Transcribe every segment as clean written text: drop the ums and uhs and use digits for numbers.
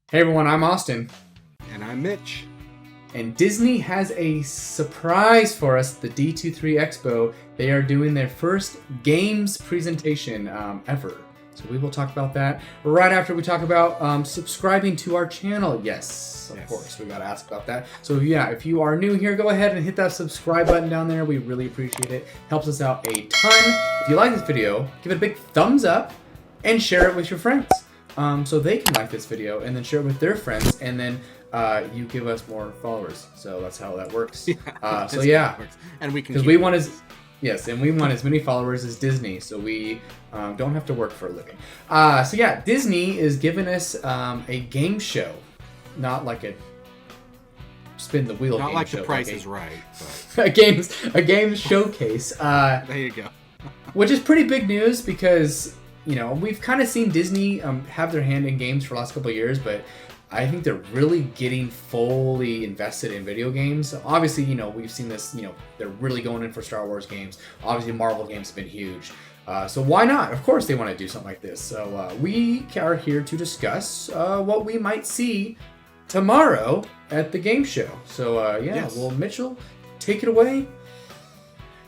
Hey everyone, I'm Austin. And I'm Mitch. And Disney has a surprise for us, the D23 Expo. They are doing their first games presentation ever. So we will talk about that right after we talk about subscribing to our channel. Yes, of course, we got to ask about that. So yeah, if you are new here, go ahead and hit that subscribe button down there. We really appreciate it. Helps us out a ton. If you like this video, give it a big thumbs up and share it with your friends. So they can like this video and then share it with their friends, and then you give us more followers. So that's how that works. And we can, because we want as many followers as Disney, so we don't have to work for a living. Disney is giving us a game show, not like a spin the wheel. Not game like show, The Price like is Right. But... a games showcase. There you go. Which is pretty big news because, we've kind of seen Disney have their hand in games for the last couple of years, but I think they're really getting fully invested in video games. Obviously, we've seen this, they're really going in for Star Wars games. Obviously, Marvel games have been huge. So why not? Of course they want to do something like this. So we are here to discuss what we might see tomorrow at the game show. So Yes. Well, Mitchell, take it away.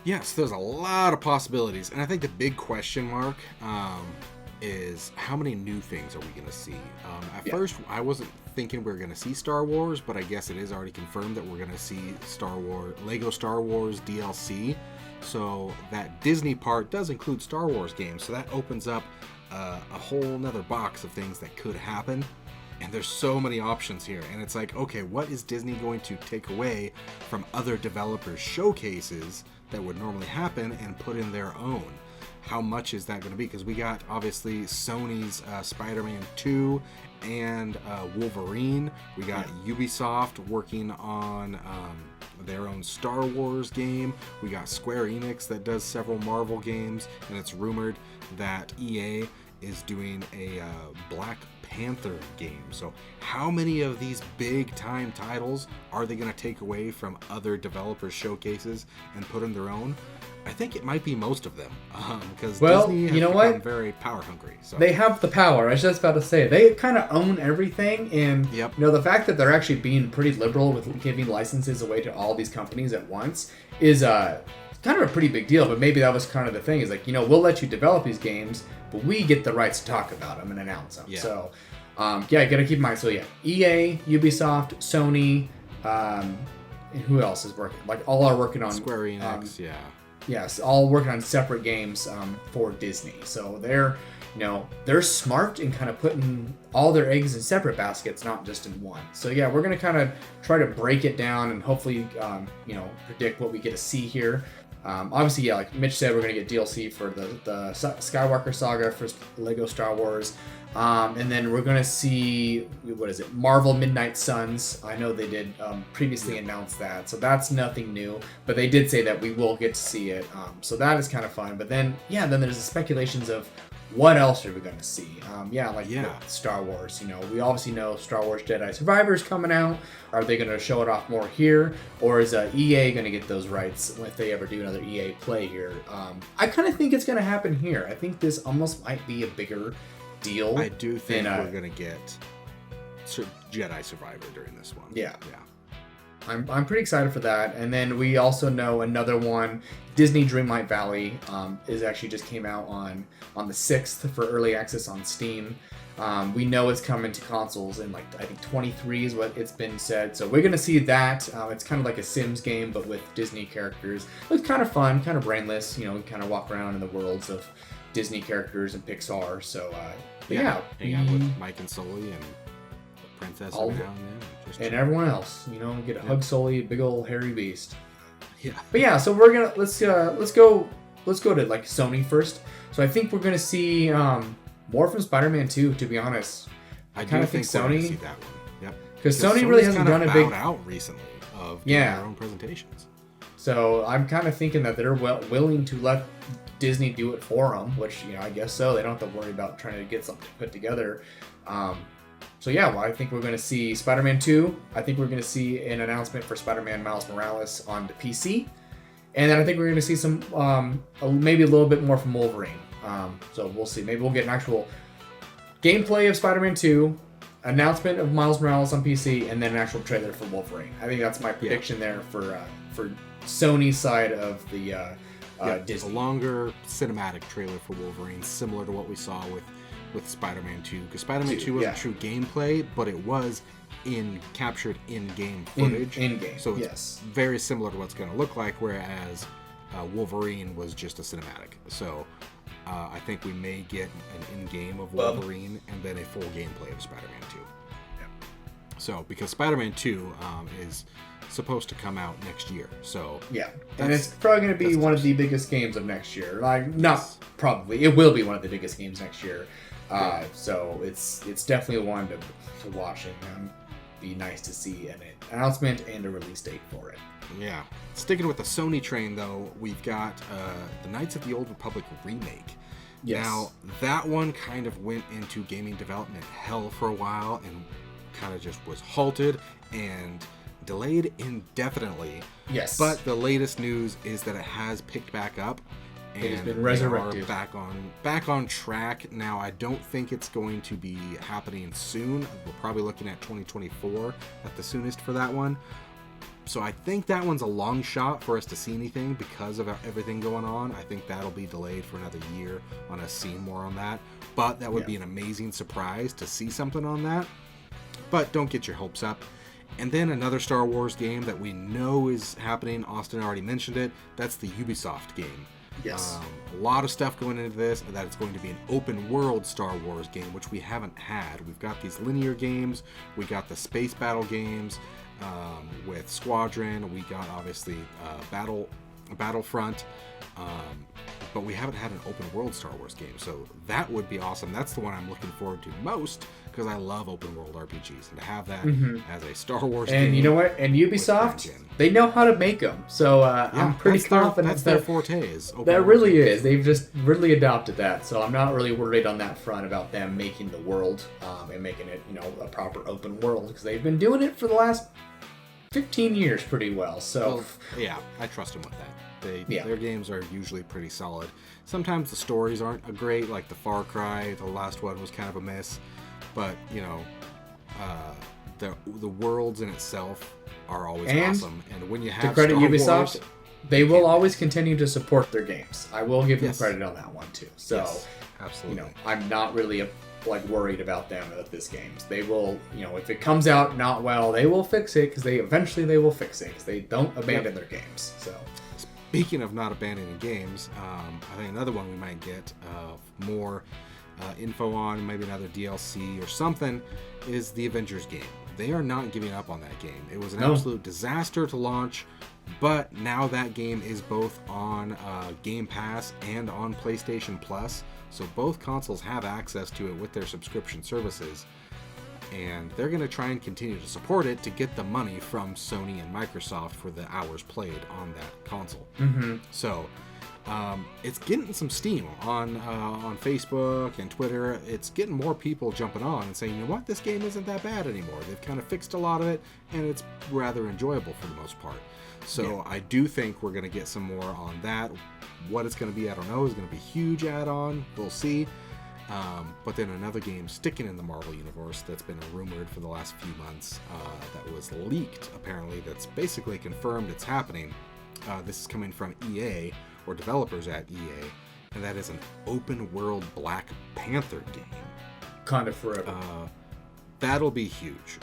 Yes, there's a lot of possibilities. And I think the big question mark is how many new things are we going to see? First, I wasn't thinking we were going to see Star Wars, but I guess it is already confirmed that we're going to see Lego Star Wars DLC. So that Disney part does include Star Wars games. So that opens up a whole nother box of things that could happen. And there's so many options here. And it's like, okay, what is Disney going to take away from other developers' showcases that would normally happen and put in their own? How much is that going to be? Because we got, obviously, Sony's Spider-Man 2 and Wolverine. We got Ubisoft working on their own Star Wars game. We got Square Enix that does several Marvel games. And it's rumored that EA is doing a Black Panther game. So how many of these big time titles are they going to take away from other developers' showcases and put in their own? I think it might be most of them, because Disney has become very power hungry. So they have the power. I was just about to say they kind of own everything, and the fact that they're actually being pretty liberal with giving licenses away to all these companies at once is kind of a pretty big deal. But maybe that was kind of the thing, is like, we'll let you develop these games, but we get the rights to talk about them and announce them. Yeah. So you gotta keep in mind. So EA, Ubisoft, Sony, and who else is working? Like, all are working on Square Enix. Yes, all working on separate games for Disney. So they're smart in kind of putting all their eggs in separate baskets, not just in one. So we're gonna kind of try to break it down and hopefully predict what we get to see here. Obviously, like Mitch said, we're gonna get DLC for the Skywalker saga for Lego Star Wars. And then we're going to see, Marvel Midnight Suns. I know they did previously announce that, so that's nothing new. But they did say that we will get to see it, so that is kind of fun. But then there's the speculations of what else are we going to see. With Star Wars. We obviously know Star Wars Jedi Survivor is coming out. Are they going to show it off more here? Or is EA going to get those rights if they ever do another EA play here? I kind of think it's going to happen here. I think this almost might be a bigger deal. I do think we're going to get Jedi Survivor during this one. Yeah. I'm pretty excited for that. And then we also know another one, Disney Dreamlight Valley, is actually just came out on the 6th for early access on Steam. We know it's coming to consoles in I think 23 is what it's been said. So we're going to see that. It's kind of like a Sims game, but with Disney characters. It's kind of fun, kind of brainless, kind of walk around in the worlds of Disney characters and Pixar. So hang out with Mike and Sully and the princess and everyone else. Get a hug Sully, big old hairy beast. Yeah. But so we're gonna let's go to like Sony first. So I think we're gonna see more from Spider-Man 2. To be honest, I kind of think Sony see that one. Yep. Because Sony really hasn't done a big out recently of doing their own presentations. So I'm kind of thinking that they're willing to let Disney do it for them, which I guess so. They don't have to worry about trying to get something put together. I think we're going to see Spider-Man 2. I think we're going to see an announcement for Spider-Man Miles Morales on the PC, and then I think we're going to see some maybe a little bit more from Wolverine. So we'll see. Maybe we'll get an actual gameplay of Spider-Man 2, announcement of Miles Morales on PC, and then an actual trailer for Wolverine. I think that's my prediction there for Sony's side of the Disney. A longer cinematic trailer for Wolverine, similar to what we saw with Spider-Man 2. Because Spider-Man 2 wasn't true gameplay, but it was captured in-game footage. In-game, so it's very similar to what it's going to look like, whereas Wolverine was just a cinematic. So I think we may get an in-game of Wolverine and then a full gameplay of Spider-Man 2. Yeah. So, because Spider-Man 2 is supposed to come out next year. So yeah, and it's probably going to be one of the biggest games of next year. Like, not probably, it will be one of the biggest games next year. So it's definitely one to watch, and be nice to see an announcement and a release date for it. Yeah. Sticking with the Sony train, though, we've got the Knights of the Old Republic remake. Yes. Now, that one kind of went into gaming development hell for a while and kind of just was halted and delayed indefinitely. Yes. But the latest news is that it has picked back up. And it has been resurrected. They are back on track. Now, I don't think it's going to be happening soon. We're probably looking at 2024 at the soonest for that one. So I think that one's a long shot for us to see anything because of everything going on. I think that'll be delayed for another year on us seeing more on that. But that would be an amazing surprise to see something on that. But don't get your hopes up. And then another Star Wars game that we know is happening. Austin already mentioned it. That's the Ubisoft game. Yes. A lot of stuff going into this, that it's going to be an open world Star Wars game, which we haven't had. We've got these linear games, we got the space battle games with Squadron, we got obviously Battlefront, but we haven't had an open world Star Wars game, so that would be awesome. That's the one I'm looking forward to most, because I love open world RPGs, and to have that as a Star Wars game. And you know what? And Ubisoft, they know how to make them. So I'm pretty confident that's their forte. That really is. They've just really adopted that. So I'm not really worried on that front about them making the world and making it, a proper open world, because they've been doing it for the last 15 years pretty well. So yeah, I trust them with that. Their games are usually pretty solid. Sometimes the stories aren't great, like the Far Cry. The last one was kind of a miss. But, the worlds in itself are always awesome. And when you have to credit Star Ubisoft, Wars, they will always continue to support their games. I will give them credit on that one, too. So, absolutely. I'm not really worried about them with this game. They will, if it comes out not well, they will fix it, because they will fix it, because they don't abandon their games. So, speaking of not abandoning games, I think another one we might get more info on, maybe another DLC or something, is the Avengers game. They are not giving up on that game. It was an absolute disaster to launch, but now that game is both on Game Pass and on PlayStation Plus, so both consoles have access to it with their subscription services, and they're going to try and continue to support it to get the money from Sony and Microsoft for the hours played on that console. So it's getting some steam on Facebook and Twitter. It's getting more people jumping on and saying, you know what, this game isn't that bad anymore. They've kind of fixed a lot of it, and it's rather enjoyable for the most part. So I do think we're going to get some more on that. What it's going to be, I don't know. It's going to be a huge add-on. We'll see. But then another game sticking in the Marvel Universe that's been rumored for the last few months, that was leaked, apparently, that's basically confirmed it's happening. This is coming from EA, or developers at EA, and that is an open-world Black Panther game. Kind of forever. That'll be huge.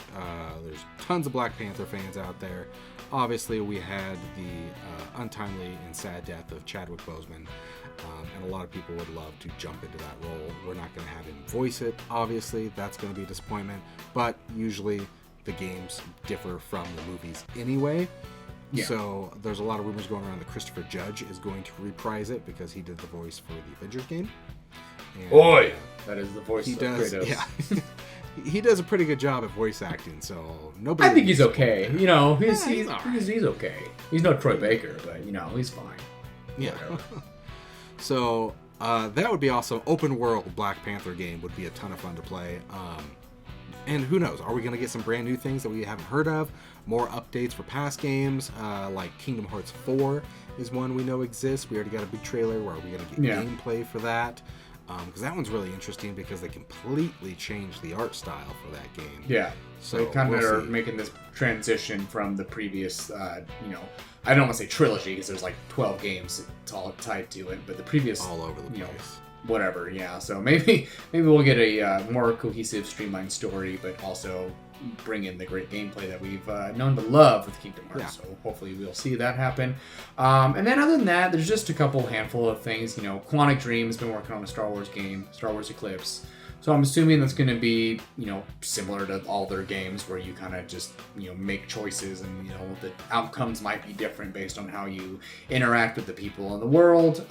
There's tons of Black Panther fans out there. Obviously, we had the untimely and sad death of Chadwick Boseman, and a lot of people would love to jump into that role. We're not going to have him voice it, obviously. That's going to be a disappointment, but usually the games differ from the movies anyway. Yeah. So there's a lot of rumors going around that Christopher Judge is going to reprise it because he did the voice for the Avengers game. And, that is the voice of Kratos. Yeah. He does a pretty good job at voice acting, so nobody. I think he's okay. He's okay. He's no Troy Baker, but he's fine. Yeah. So that would be awesome. Open world Black Panther game would be a ton of fun to play. And who knows? Are we going to get some brand new things that we haven't heard of? More updates for past games, like Kingdom Hearts 4 is one we know exists. We already got a big trailer. Where are we going to get gameplay for that? because that one's really interesting because they completely changed the art style for that game. Yeah. So they kind of we'll are see. making this transition from the previous, I don't want to say trilogy because there's like 12 games it's all tied to it, but the previous, all over the you place. know, whatever. Yeah. So maybe we'll get a more cohesive, streamlined story, but also bring in the great gameplay that we've known to love with Kingdom Hearts. Yeah. So hopefully we'll see that happen. And then other than that, there's just a handful of things. You know, Quantic Dream has been working on a Star Wars game, Star Wars Eclipse. So I'm assuming that's going to be, you know, similar to all their games where you kind of just, you know, make choices and, you know, the outcomes might be different based on how you interact with the people in the world.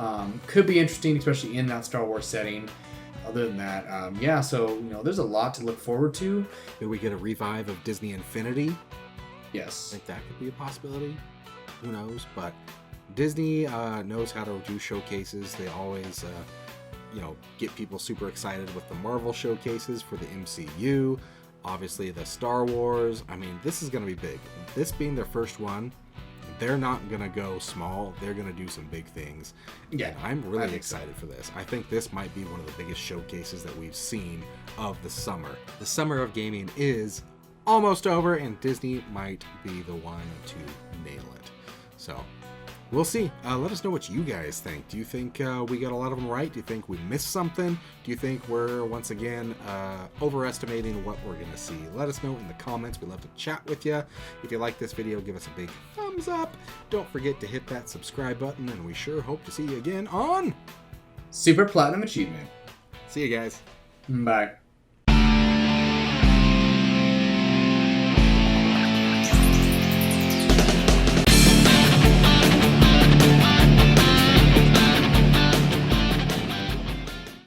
Could be interesting, especially in that Star Wars setting. Other than that, yeah, so, you know, there's a lot to look forward to. Maybe we get a revive of Disney Infinity. I Yes. think that could be a possibility. Who knows? But Disney knows how to do showcases. They always, you know, get people super excited with the Marvel showcases for the MCU. Obviously, the Star Wars. I mean, this is going to be big. This being their first one, they're not going to go small. They're going to do some big things. Yeah, And I'm I really think so. excited for this. I think this might be one of the biggest showcases that we've seen of the summer. The summer of gaming is almost over, and Disney might be the one to nail it. So we'll see. Let us know what you guys think. Do you think we got a lot of them right? Do you think we missed something? Do you think we're once again overestimating what we're going to see? Let us know in the comments. We'd love to chat with you. If you like this video, give us a big thumbs up. Don't forget to hit that subscribe button, and we sure hope to see you again on Super Platinum Achievement. See you guys. Bye.